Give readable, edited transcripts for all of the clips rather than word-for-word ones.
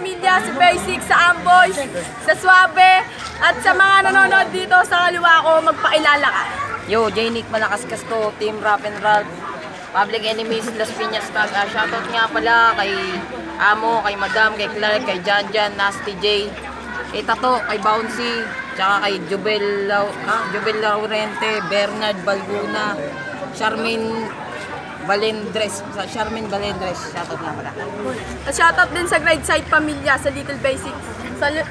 Pamilya, si Basic, sa Amboys, sa Suabe, at sa mga nanonood dito sa kaliwa ko, magpakilala ka. Yo, J-Nick Malakaskas to, Team Rap and Rap, Public Enemies, Las Piñas Tag. Shoutout nga pala kay Amo, kay Madam, kay Clark, kay Janjan, Nasty J, kay Tato, kay Bouncy, tsaka kay Jubel Laurente, Bernard Balguna, Charmaine Balendres, shoutout nga pala. At shoutout din sa Grade Side Pamilya, sa Little Basic.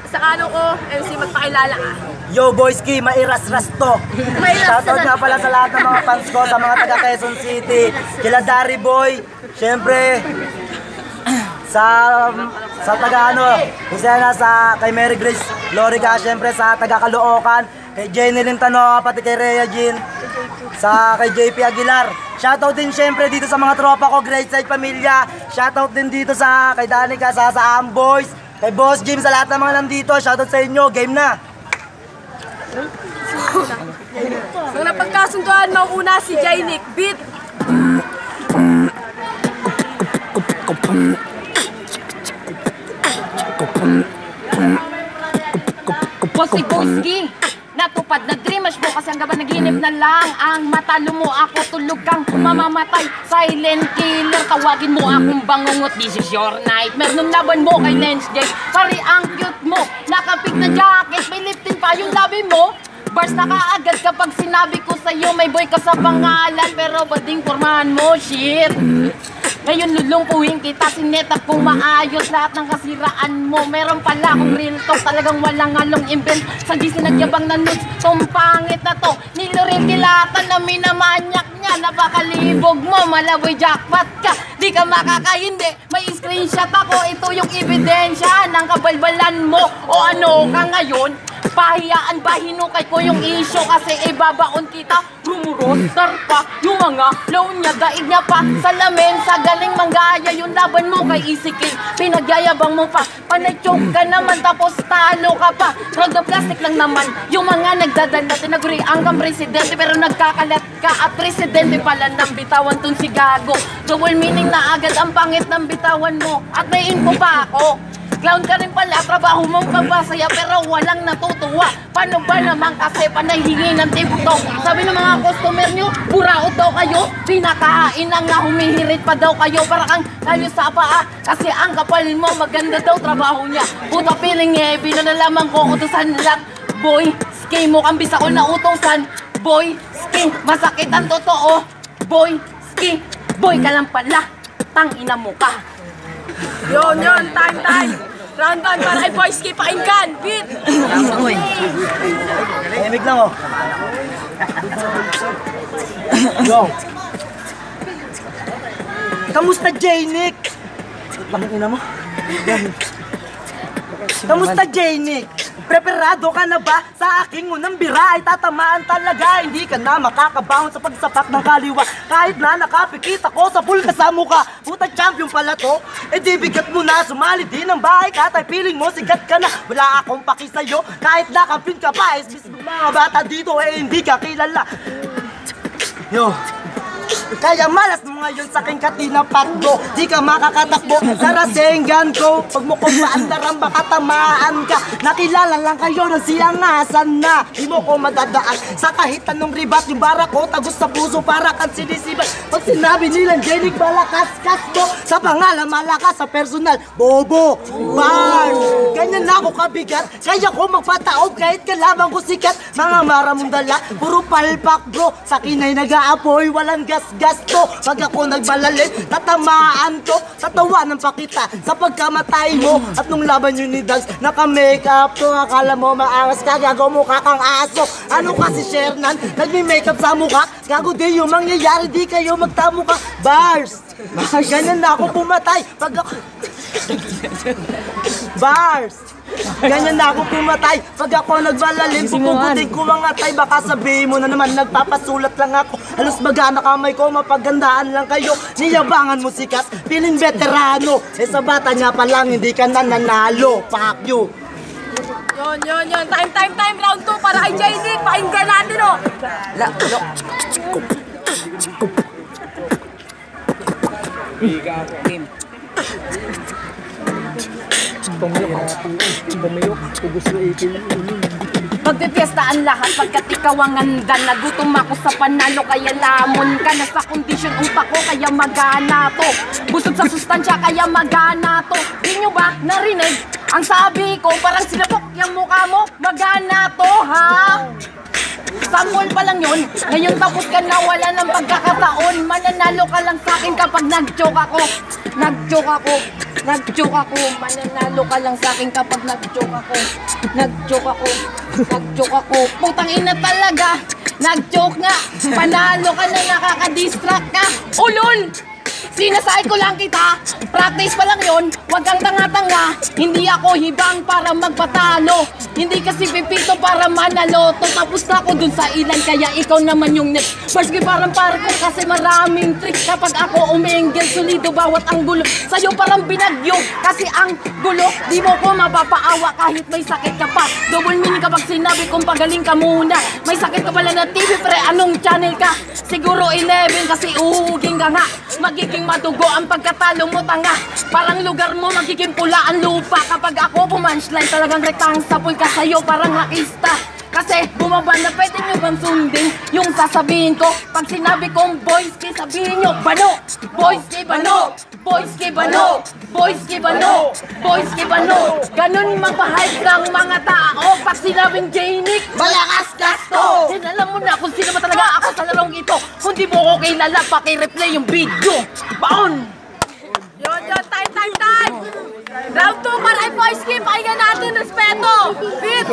Sa ano ko, MC, magpakilala ka. Yo, Boyski, mairas-ras to. Shoutout nga pala sa lahat ng mga fans ko, sa mga taga Quezon City, kila Dari Boy, syempre, sa taga Isena, kay Mary Grace Lorica, syempre sa taga Caloocan, kay Jenny Lintano, pati kay Rhea Jean, kay JP Aguilar. Shoutout din syempre dito sa mga tropa ko, Great Side Pamilya. Shoutout din dito kay Danica, sa Amboys, kay Boss Jim, sa lahat ng mga nandito. Shoutout sa inyo, game na. So napagkasunduan, mauuna si J-Nick, beat. Bossy Boski, natupad na dreamers mo kasi ang gaban naginip na lang ang matalo mo ako, tulog kang mamamatay, silent killer, tawagin mo akong bangungot, this is your nightmare. Nung laban mo kay Lens J, pari ang cute mo, nakapik na jacket, may lifting pa yung labi mo. Bars na kaagad kapag sinabi ko sa'yo may boy ka sa pangalan, pero bading pormahan mo, shit. Ngayon lulungkuhin kita, sinetap kong maayos lahat ng kasiraan mo. Meron pala akong real talk, talagang walang halong invent. Sa GC nagyabang na nudes, tong pangit na to. Niloripilatan na minamanyak niya, napakalibog mo, malaboy jackpot ka. Di ka makakahindi, may screenshot ako, ito yung ebidensya ng kabalbalan mo. O ano ka ngayon? Pahiyaan ba hinukay ko yung issue kasi ibabaon kita? Rumurostar pa yung mga loan niya, daig niya pa salamin sa galing manggaya yung laban mo kay Easy King. Pinagyayabang mo pa, panay-choke ka naman tapos talo ka pa. Road of plastic lang naman yung mga nagdadala, tinaguri hanggang presidente pero nagkakalat ka at presidente pala ng bitawan tong si Gago. Double meaning na agad ang pangit ng bitawan mo at may info pa ako. Clown ka rin pala, trabaho mong pagbasaya pero walang natutuwa. Paano ba naman kasi panayhingi ng TikTok? Sabi ng mga customer nyo, buraot daw kayo. Pinakahain lang na humihirit pa daw kayo. Para kang kayo sa paa kasi ang kapal mo maganda daw trabaho niya. Puta feeling heavy na nalaman ko utusan lang. Boy, ski mo kang bisa ko na utusan. Boy, ski, masakit ang totoo. Boy, ski, boy ka lang pala. Tangina mo ka. Yun, time. Round 1 para kay Boyski, pakinggan, beat! Himig lang Yo! Kamusta, J-Nick? Bakit ina mo? Kamusta, J-Nick? Preparado ka na ba? Sa aking unang bira ay tatamaan talaga. Hindi ka na makakabangon sa pagsapak ng kaliwa. Kahit na nakapikit ako sa pool ka sa mukha. Puta champion pala to. E di bigat mo na, sumali din ang bahay ka. Tay piling mo, sigat ka na. Wala akong paki sa'yo. Kahit nakampin ka pa, esbis mga bata dito eh hindi ka kilala. Yo! Kaya malas mo ngayon sa aking katina patgo. Di ka makakatakbo sa Rasengan ko. Pag mo kumaandaran baka tamaan ka. Nakilala lang kayo ng siyangasan na. Di mo ko madadaan sa kahit anong ribat. Yung bara ko tagos sa puso para kang sinisibat. Pag sinabi nilang J-Nick malakas-kas mo. Sa pangalan malakas, sa personal bobo, bars. Ganyan na ako kabigat. Kaya ko magpataob kahit kalaban ko sikat. Mga maramong dala, puro palpak bro. Sa akin ay nag-aapoy, walang gas-gas to. Pag ako nagbalalit, tatamaan to. Sa tawanan pa kita, sa pagkamatay mo. At nung laban yun ni Dags, naka-makeup to. Akala mo maangas ka, gago mukha kang aso. Ano kasi Shernan, nagmi-makeup sa mukha. Gago di yung mangyayari, di kayo magtamo ka. Bars! Ganyan na ako pumatay. Pag ako... Bars! Ganyan na ako pumatay. Pag ako nagbalalim, pupuputin ko ang atay. Baka sabihin mo na naman, nagpapasulat lang ako. Halos baga na kamay ko, mapagandaan lang kayo. Niyabangan mo sikat, piling veterano. Eh sa bata niya pa lang, hindi ka na nanalo. Fuck you. Yun. Time. Round 2 para kay J-Nick. Pakinggan natin, oh. Game. Magpipiestaan lahat pagkat ikaw ang handa. Nagutom ako sa panalo kaya lamon ka. Nasa kondisyon utak ko kaya magana to. Busog sa sustansya kaya magana to. Di nyo ba narinig? Ang sabi ko parang sinapok yung mukha mo. Magana to ha? Sample pa lang yun. Ngayon tapos ka na, wala ng pagkakataon. Mananalo ka lang sa akin kapag nag-joke ako. Nag-joke ako. Nag-joke ako. Mananalo ka lang sa akin kapag nag-joke ako. Nag-joke ako. Nag-joke ako. Putang ina talaga. Nag-joke nga. Panalo ka na, nakaka-distract ka. Ulol! Sinasay ko lang kita. Practice pa lang yun. Huwag kang tanga-tanga. Hindi ako hibang para magpatalo. Hindi kasi pipito para manalo. Tapos na ako dun sa ilan. Kaya ikaw naman yung next. First parang parkour kasi maraming tricks. Kapag ako umiinggil, solido bawat anggulo. Sa'yo parang binagyo. Kasi ang gulo, di mo ko mapapaawa kahit may sakit ka pa. Double meaning kapag sinabi kong pagaling ka muna. May sakit ka pala na TV, pre. Anong channel ka? Siguro 11 kasi uhuging ka nga. Magiging madugo ang pagkatalo mo, tanga. Parang lugar mo magiging pula ang lupa. Kapag ako pumunchline, talagang rektang sapoy ka sa'yo, parang rakista. Kasi bumaba na, pwede nyo bang sundin yung sasabihin ko? Pag sinabi kong boys kay, sabihin nyo bano. Boys kay bano. Boys kay bano. Boys kay bano. Boys kay bano. Ganun magpahype ng mga tao. Pag sinabing J-Nick, malakas gasto. Then alam mo na kung sino ba talaga ako sa larong ito. Kung di mo ko kilala, paki-replay yung video. Baon! Yun, time! Round 2 para ay boys skip. Pakinggan natin, respeto. Beat.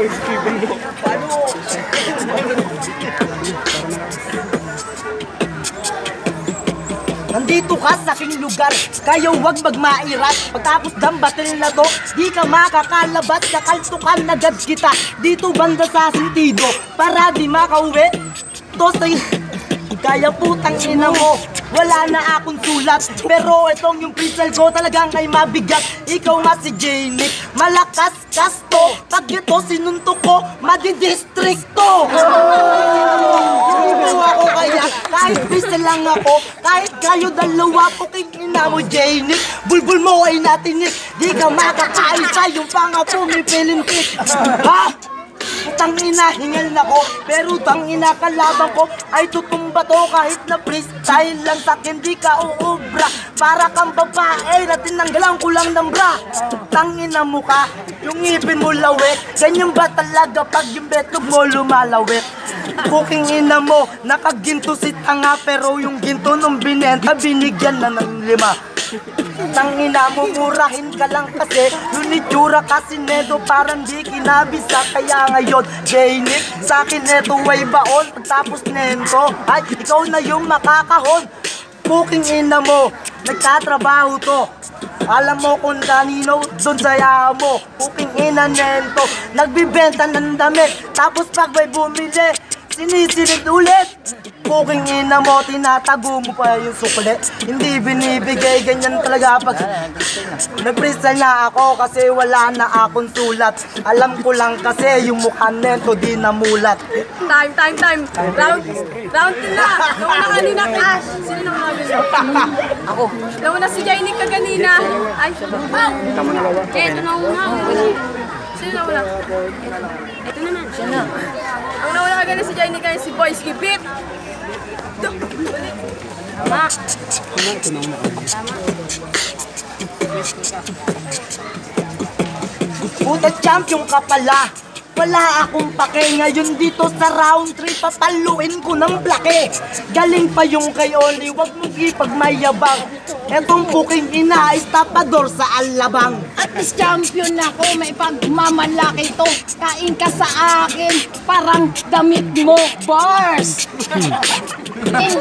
Nandito ka sa aking lugar, kaya huwag magmairas. Pagtapos ng battle na to, di ka makakalabat. Kakaltukan na agad kita dito banda sa sentido, para di makauwi. To sa'yo, kaya putang ina mo, wala na akong sulat. Pero itong yung freestyle ko talagang ay mabigat. Ikaw nga si J-Nick, malakas kasto. Pag ito sinuntok ko, madidistrikto. Hindi mo ako kaya, kahit freestyle lang ako. Kahit kayo dalawa po ina mo J-Nick, bulbul mo ay natinik. Di ka makakaisa yung panga pumipilin kick. Ha? Tangina, hingal na ko, pero tangina kalaban ko ay tutumba to kahit na freestyle lang sa'kin di ka uubra. Para kang babae na tinanggalan ko lang ng bra. Tangina mo ka, yung ngipin mo lawit. Ganyan ba talaga pag yung betog mo lumalawit? Puking ina mo, nakaginto si tanga, pero yung ginto nung binenta binigyan na ng 5. Tangina mo, murahin ka lang kasi yung itsura kasi neto parang di kinabisa. Kaya ngayon, J-Nick, sa'kin neto way baon. Pagtapos nento, ay ikaw na yung makakahon. Puking ina mo, nagtatrabaho to. Alam mo kung kanino doon sa yaha mo. Puking ina nento, nagbibenta ng damit. Tapos pag may bumili, sinisilid ulit. Puking ina mo, tinatago mo pa yung sukli. Hindi binibigay, ganyan talaga pag nag-freestyle na ako kasi wala na akong sulat. Alam ko lang kasi yung mukha nento di namulat. Time. Round 2 na. Nauna kanina kay... Sino nauna? Ako. Nauna si J-Nick ka kanina. Ay, eto na una. Sino nauna? Eto naman. Siya na. Ang nauna ka ganun si J-Nick kaya si Boys Kipip. Tama. Puta champion ka pala. Wala akong pake ngayon dito sa round 3. Papaluin ko ng plake. Galing pa yung kay Oli, wag mong ipagmayabang. Etong puking ina ay tapador sa alabang. At least champion ako, may pagmamalaki to. Kain ka sa akin, parang damit mo, bars.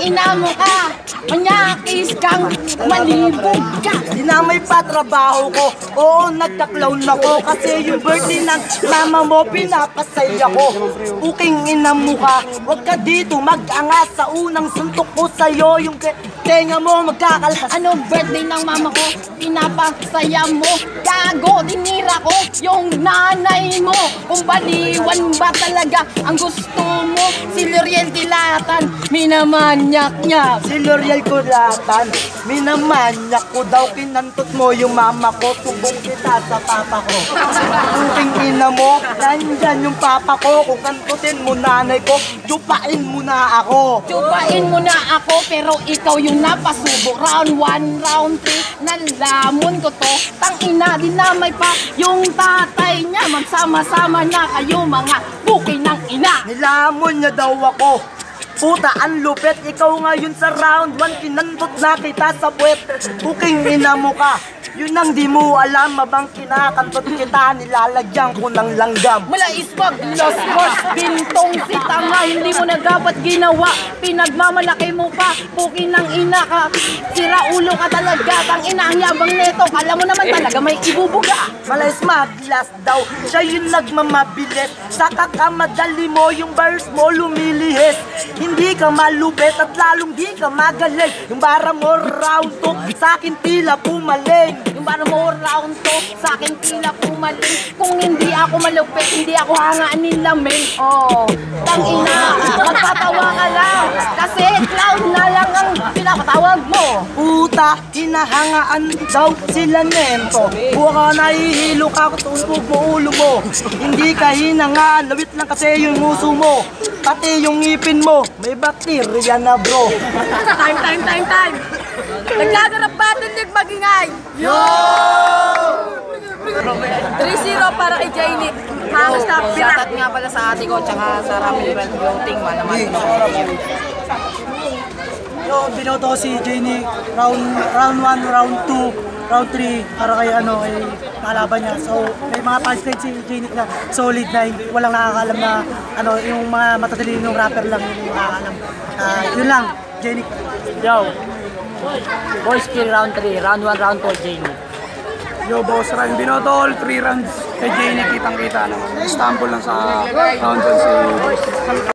Ina mo ka, manyakis kang malibog ka. Dinamay pa trabaho ko, oo nagka-clown ako. Kasi yung birthday ng mama mo pinapasaya ko. Puking ina mo ka, wag ka dito mag-angas. Sa unang suntok ko sa'yo, yung tenga mo magkakalas. Ano birthday ng mama ko, pinapasaya mo. Gago, dinira ko yung nanay mo. Kung baliwan ba talaga ang gusto mo, si L'Oreal Tila kulatan, minamanyak niya. Si L'Oreal kulatan, minamanyak ko daw, kinantot mo yung mama ko, tubong kita sa papa ko. Tuking ina mo, nandyan yung papa ko, kung kantutin mo nanay ko, jupain mo na ako. Tsupain mo na ako, pero ikaw yung napasubo. Round 1, round 3, nalamon ko to. Tangina, dinamay pa yung tatay niya. Magsama-sama na kayo mga buki ng ina. Nilamon niya daw ako. Puta, ang lupit. Ikaw ngayon sa round 1, kinantot na kita sa puwet. Buking ina mo ka. Yun ang di mo alam, mabang kinakantot kita, nilalagyan ko ng langgam. Mula isbag, los boss, bintong si tanga, hindi mo na dapat ginawa. Pinagmamalaki mo pa, puki ng ina ka. Sira ulo ka talaga, tang ina ang yabang neto. Kala mo naman talaga may ibubuga. Malay smugglas daw, siya yung nagmamabilis. Sa kakamadali mo, yung bars mo lumilihis. Hindi ka malupit at lalong di ka magaling. Yung bara mo round 2, sa akin tila pumaling. Yung para mo round to, sa akin tila pumaling. Kung hindi ako malupit, hindi ako hangaan ni lamin. Oh, tang ina, magpatawa ka lang. Kasi clown na lang ang pinapatawag mo. Puta, hinahangaan daw sila nento. Buka nahihilo ka, tutulog mo ulo mo. Hindi ka hinangaan, lawit lang kasi yung muso mo. Pati yung ngipin mo, may bakterya na bro. Time. Naglaganap battle league magingay. Yo! 3-0 para kay Jaynick. Hangas na pira. Shoutout nga pala sa ate ko, tsaka sa Ramil Friend Floating, manaman ko. Yo, binoto ko si Jenny round 1, round 2, round 3 para kay kay kalaban niya. So, may mga punchline si Jenny na solid na walang nakakaalam na yung mga matatalinong rapper lang yung nakakaalam. Yun lang, Jenny. Yo, boys kill round 3, round 1, round 4, Jamie. Yo, boss Ryan, binoto all 3 rounds kay Jenny, kitang-kita naman. Istanbul lang sa round 1 si